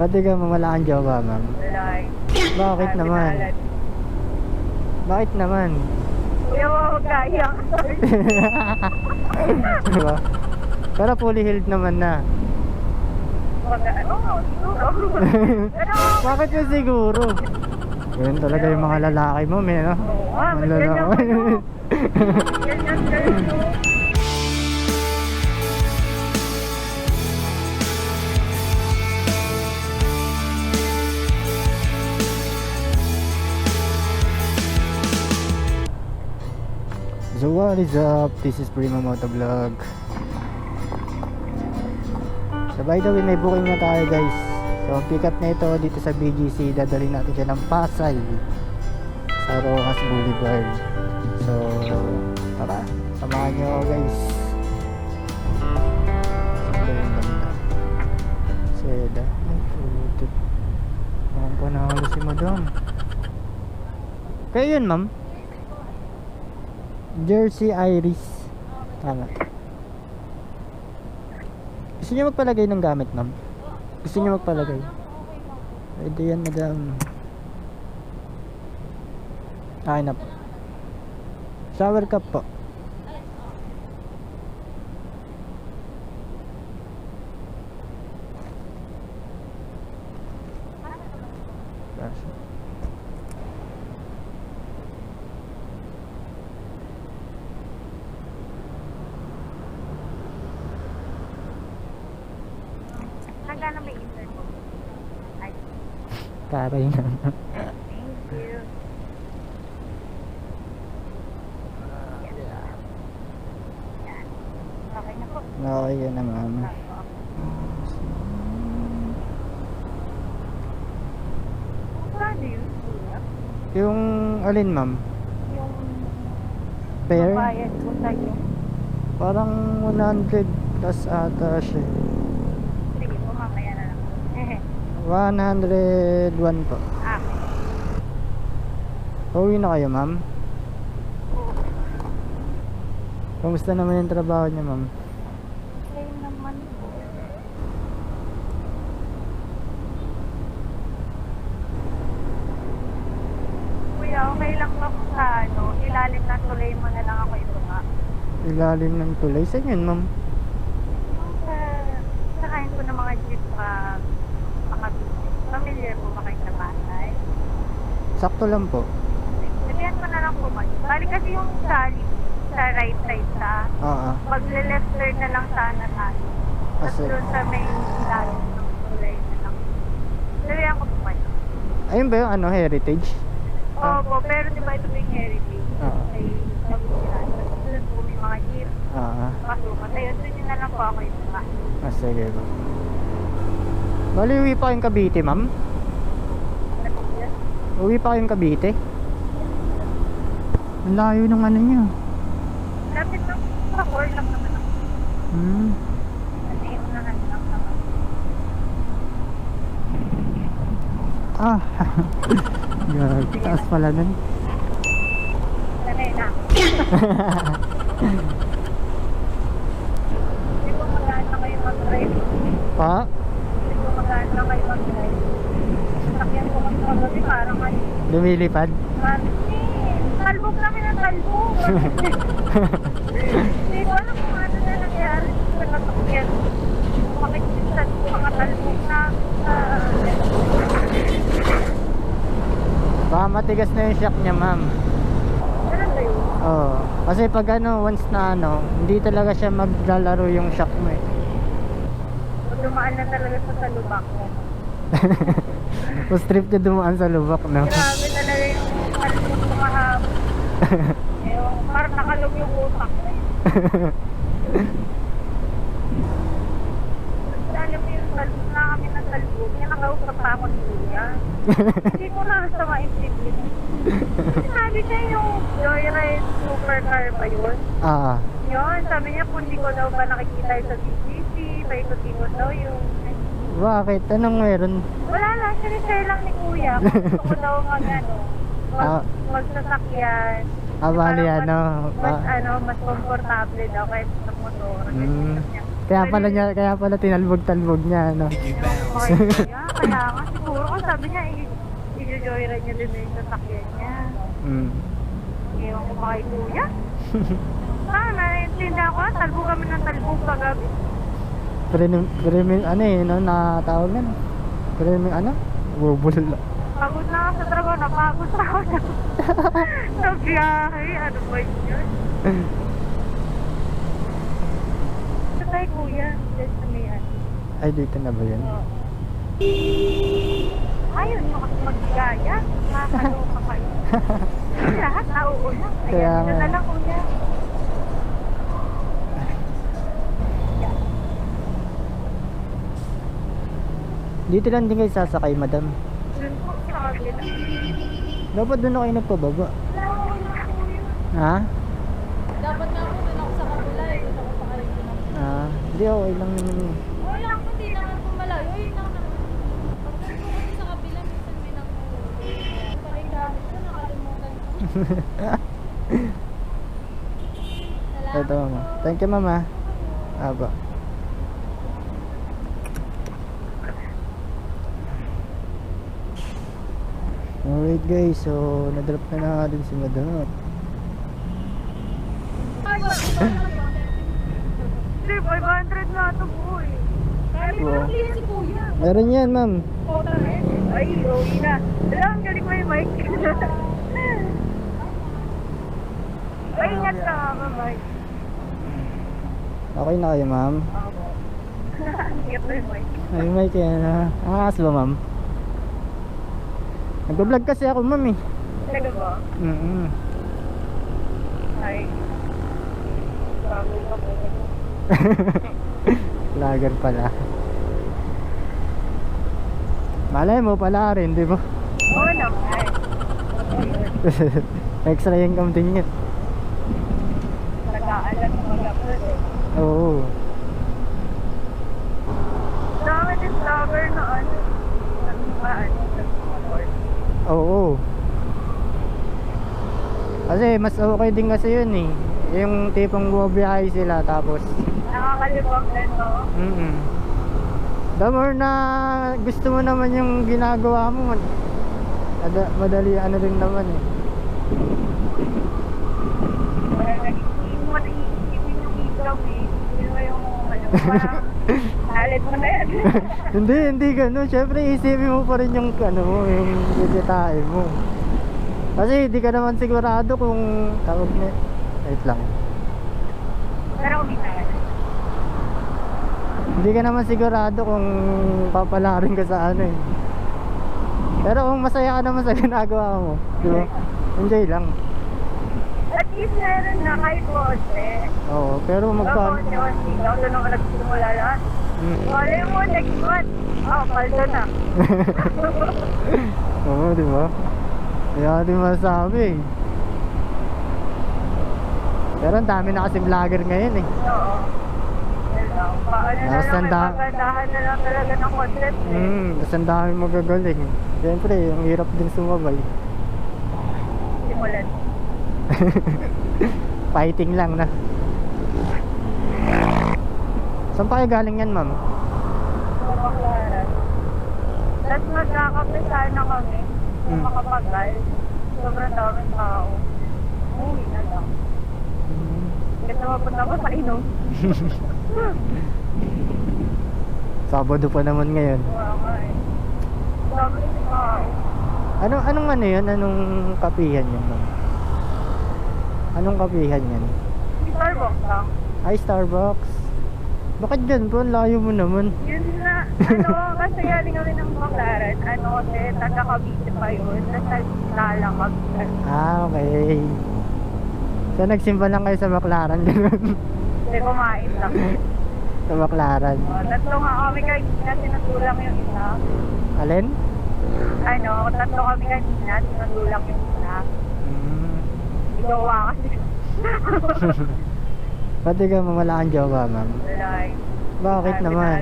Pati ka mamalaking jowa, ma'am. Like, Bakit naman? Bakit naman? kuya mo magkaya. Diba? Pero fully healed naman na. Oo, siguro. Pero, Bakit mo siguro? Yun talaga yung mga lalaki mo, may no? mas Mga ganyan lalaki. kayo. Ganyan kayo. So what is up? This is Prima Motovlog. So by the way, may booking na tayo guys. So pick up na ito dito sa BGC. Dadalhin natin siya ng Pasay sa Rojas Boulevard. So tara, samahan nyo ako guys. Saan yung ganda? Seda. Ay putik. Mukhang panalo si madam. Kayo yun ma'am? Jersey Iris. Tama. Gusto niyo magpalagay ng gamit, ma'am? Gusto niyo magpalagay? Pwede yan, madam. Ay na po. Shower cup po. Hanggang na may intern mo. Ay, Taray na. thank you. Yan. Okay na po. Okay yan na, ma'am. Paano yun? Yung alin, ma'am? Yung Pair? bayad ko sa'yo. Parang 100 plus ata siya. Sige po, mamaya na lang. 101 po. Ah, Pauwi na kayo, ma'am? oo. Kamusta naman yung trabaho niya, ma'am? Same naman po. Kuya, okay lang ba kung sa ilalim ng tulay mo na lang ako ito nga? Ilalim ng tulay. Saan yun, ma'am? Sa kain ko ng mga jeep mga business. Familiar po ba kayo sa Pasay? Sakto lang po. Sabihan mo na lang po ba? Bali kasi yung sali sa right side sa Oo. magle-left turn na lang sana tayo. Tapos Kasi, doon sa may ilalim ng tulay na lang. Sabihan ko po ba? ayun ba yung heritage? Opo, pero di ba ito may heritage? Oo. Ay, pag-usiran. Doon po may mga jeep. Oo. Pasukan. Ayun, doon na lang po ako yung mga. Sige po. Bali, uwi pa kayong Cavite, ma'am? Uwi pa kayong Cavite? Ang layo ng ano niya. Lapit lang sa core lang naman ako. Kasi unahan lang naman. Ah. Gag, taas pala nun. Sanay na. Hindi ko magaan na kayo mag-drive. Pa? Hindi ko magaan na kayo mag-drive. Sakyan ko kasi kagabi parang Lumilipad? talbog namin ang talbog. Hindi ko alam kung ano na nangyari sa nasakyan. Makikita ko mga talbog na Baka matigas na yung shock niya, ma'am. ano ba yun? Oo. Kasi pag once na hindi talaga siya maglalaro yung shock mo eh. Dumaan na talaga sa salubak ko. Mas trip na dumaan sa lubak, no? Grabe talaga yung talbog ko mahapon. Ewan, parang nakalog yung utak ko. Alam mo yung talbog na kami ng talbog. Yan nakausap pa ako ni Kuya. Hindi ko na sa maintindihan. Sabi niya yung Joyride supercar pa yun. Ah. Yun, sabi niya kung hindi ko daw ba nakikita sa CCTV, paikot-ikot daw yung... Bakit? Anong meron? Wala lang, sinishare lang ni Kuya. Gusto ko daw magsasakyan. Bali Mas komportable daw kahit sa motor. Kaya pala tinalbog-talbog niya, Okay, Kuya. Kaya nga, siguro ko sabi niya, i-joyride niya din yung sasakyan niya. Ewan ko ba kay kuya? Naiintindihan ko, talbo kami ng talbo kagabi. Premium ano eh, no, natawag na. Premium ano? Bubul. Pagod na ako sa trabaho, napagod na ako sa biyahe. Ano ba yun? Ito tayo kuya, dyan sa may ano. Ay, dito na ba yun? Ayun, yung kasi maggaya. Nakakaloka kayo. Lahat nauuna. Kaya Ayan, nga. yun na lang kuya. Dito lang din kayo sasakay, madam. Dun po sa kabila. Dapat doon na kayo nagpababa. Ha? Dapat nga po doon ako sa kabila eh. Doon ako sa kabila. Hindi okay lang naman yun. O lang po, di naman po malayo. Yun lang naman. Pag doon po kasi sa kabila, minsan may nanguhuli. Parang gamit ko, nakalimutan ko. Salamat Ito, mama. Thank you, mama. Aba. Alright guys, so na-drop na natin si madam. Hindi, 500 na ito po eh. Kaya may Oo. parang si kuya. Meron yan, ma'am. Ay, okay na. Alam, galing mo yung mic. Ay, ingat ka nga, Mike. Okay na kayo, ma'am. Ingat mo yung mic. Ay, may kaya na. Angas ba, ma'am? Nag-vlog kasi ako, ma'am eh. Talaga ba? Ay. Bago ka po. Vlogger pala. Malay mo pala rin, di ba? Oo naman. Extra income din yun. Nag-aalat mo mag-upload eh. Oo. Dami din vlogger na ano. Oo. Kasi mas okay din kasi yun eh. Yung tipong bumabiyahe sila tapos Nakakalibang din, no? The more na gusto mo naman yung ginagawa mo, madali ano rin naman eh. Parang nag-iisip mo, nag-iisipin yung ikaw eh. Hindi mo yung ano, parang halit mo na yan. Hindi ganun. Siyempre isipin mo pa rin yung ano mo, yung bibitahin mo. Kasi hindi ka naman sigurado kung tawag na. Wait lang. Pero kumita yan. Hindi ka naman sigurado kung papalarin ka sa ano eh. Pero kung masaya ka naman sa ginagawa mo, di ba? Enjoy lang. At least meron na kahit konti. Oo, pero magkano? Konti-konti. Ako doon ako nagsimula lahat. Wala mo, next month. Paldo na. Oo, di ba? Kaya di masabi eh. Pero ang dami na kasi vlogger ngayon eh. Oo. Paano na Tapos lang, may tanda- pagandahan na lang talaga ng content eh. Tapos ang dami magagaling. Siyempre, ang hirap din sumabay. Simulan. Fighting lang na. Saan pa kayo galing yan, ma'am? Pagkaklaran. Tapos magkakape sana kami. Kung makapagal. Sobrang daming tao. Uwi na lang. Kasi mapunta ko sa inom. Sabado pa naman ngayon. Wala nga eh. Daming tao. Anong ano yun? Anong kapihan yun, ma'am? Anong kapihan yan? Starbucks lang. Ay, Starbucks. Bakit dyan po? Ang layo mo naman. Yun na, kasi galing kami ng Baclaran. Kasi taga Cavite pa yun. Nasa lang Cavite. Okay. So, nagsimba lang kayo sa Baclaran, gano'n? Kasi kumain lang. Sa Baclaran. Tatlo nga kami kanina, sinatulang yung isa. Alin? Tatlo kami kanina, sinatulang yung isa. Igawa kasi. Pati ka mamala ang jowa, ma'am. Like, Bakit naman?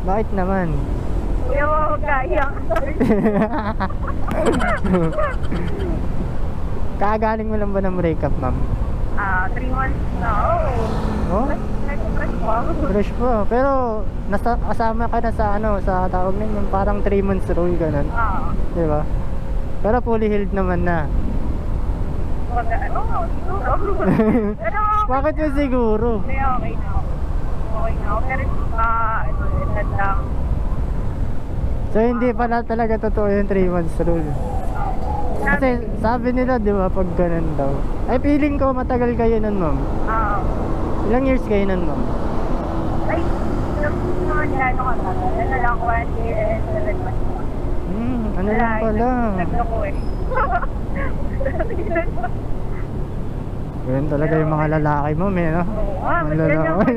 Bakit naman? Kuya, huwag kaya. Kagaling mo lang ba ng breakup, ma'am? 3 months na. Oh. Oh? Nag-crush pa. Fresh pa. Pero, kasama ka na sa sa tawag na yung parang 3 months rule, ganun. Di ba? Pero fully healed naman na. Siguro. Pero, Bakit yung siguro? hindi, okay na ako. Okay na ako. Pero, edad lang. So, hindi pala talaga totoo yung 3 months rule. Kasi, sabi nila, di ba, pag ganun daw. Ay, feeling ko matagal kayo nun, ma'am. Ilang years kayo nun, ma'am? Ay, naman yan, ano na lang, 1 year and 7 months. Ano lang pala. Nagloko eh. Ganun talaga yung mga lalaki mo, no? Mga lalaki.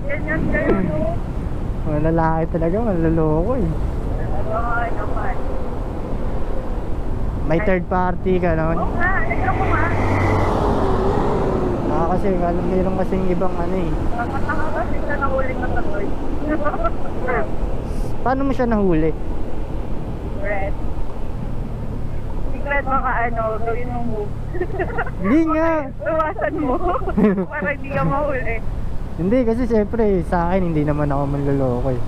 Ganyan kayo, no? Mga lalaki talaga, maloloko eh. Ay, naman. May third party ka naman. Oo nga, nagloko nga. Kasi mayroon kasing ibang eh. Nakataka kasi na nahuling na tatoy. Paano mo siya nahuli? Red. Secret baka gawin mong move. Hindi nga. Iwasan mo. Para hindi ka mahuli. Hindi kasi syempre sa akin hindi naman ako manloloko eh.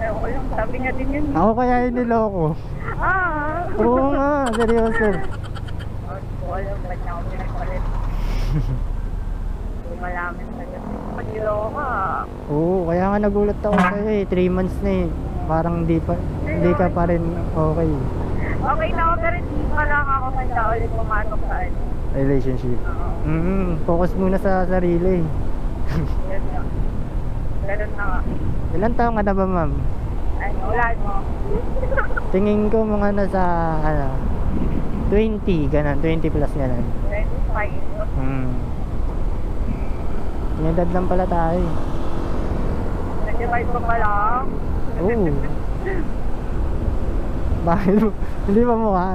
Ewan ko lang, sabi nga din yun. Ako kaya yung niloko. Oo nga, seryoso. Hindi ko alam, ba't niya ako pinagpalit. Hindi malaman talaga. Pag-iloko ka. Oo, kaya nga nagulat ako sa'yo eh. 3 months na eh. Parang hindi ka pa rin okay. Okay na ako, pero hindi pa lang ako kaya ulit pumatok sa Relationship. Focus muna sa sarili. Yan nga. Ganun na nga. Ilan taong ka na ba, ma'am? Wala mo. Tingin ko mga nasa 20, ganun, 20 plus ganun. 25. Yung edad lang pala tayo. 25 pa pala. Oo. Bakit mo? Hindi ba mukha?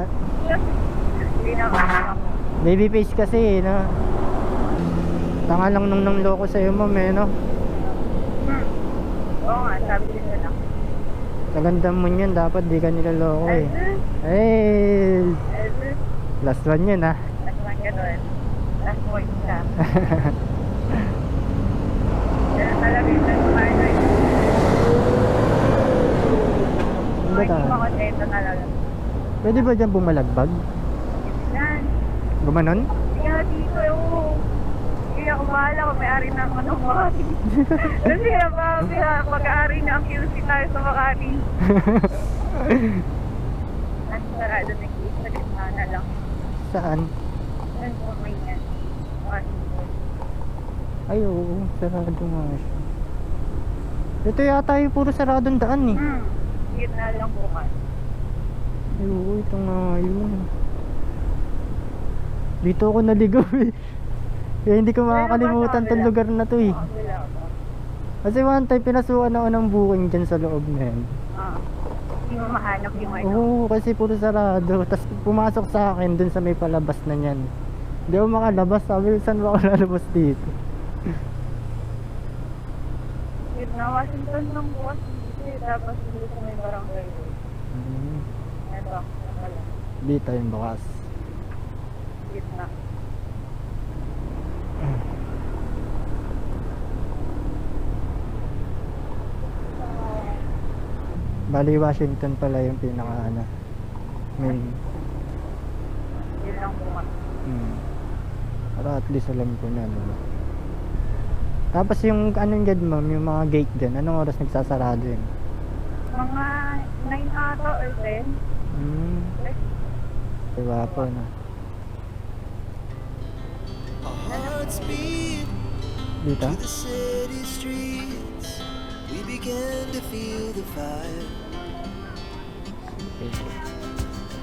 Hindi na ka. Baby face kasi no? Tanga lang nung loko sa'yo, ma'am no? Oo nga, sabi din nila. Sa ganda mo yun, dapat di ka nilaloko eh. Hey! Last one yun ha. Last one ka doon. Last point ka. Yan talaga yung nagmahal na yun. Ano ba Hindi ta? makontento talaga. Pwede ba dyan bumalagbag? Yan. Gumanon? Kaya dito yung... Kaya kung bahala kung may-ari na ako ng Makati. Kasi mag-aari na ang QC tayo sa Makati. Ang sarado na QC sa gitna na lang. Saan? Yan po may yan. Ay oo, sarado nga siya. Ito yata yung puro saradong daan eh. Gitna lang bukas. Ay oo, ito nga yun. Dito ako naligaw eh. Kaya hindi ko makakalimutan tong lugar na to eh. Kasi one time pinasukan ako ng booking dyan sa loob na yan. Hindi mo mahanap yung Oo, kasi puro sarado. Tapos pumasok sa akin dun sa may palabas na yan. Hindi ako makalabas. Sabi ko, saan ba ako lalabas dito? Gitna Washington ng bukas dito eh. Tapos dito sa may barangay. Ito, wala. Dito yung bukas. Gitna. Bali Washington pala yung pinaka main. Yun lang bukas. Para at least alam ko na ano. Tapos yung anong dyan ma'am, yung mga gate dyan, anong oras nagsasarado yun? Mga 9 ata or 10. Diba po na. Dito? To the city streets, we began to feel the fire.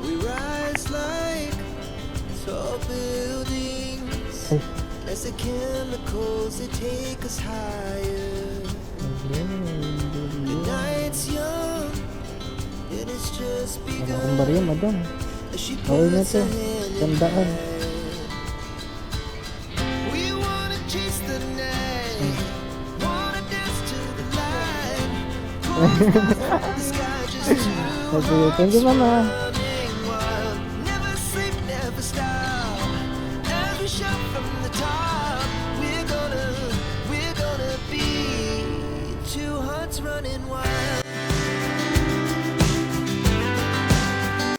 We rise like tall buildings as the chemicals they take us higher. The night's young and it's just Ano begun. kung bariya madam? As she Okay na puts to. her hand in Tandaan. mine. We wanna chase the night, wanna dance to the light. The sky just too Okay, thank you mama.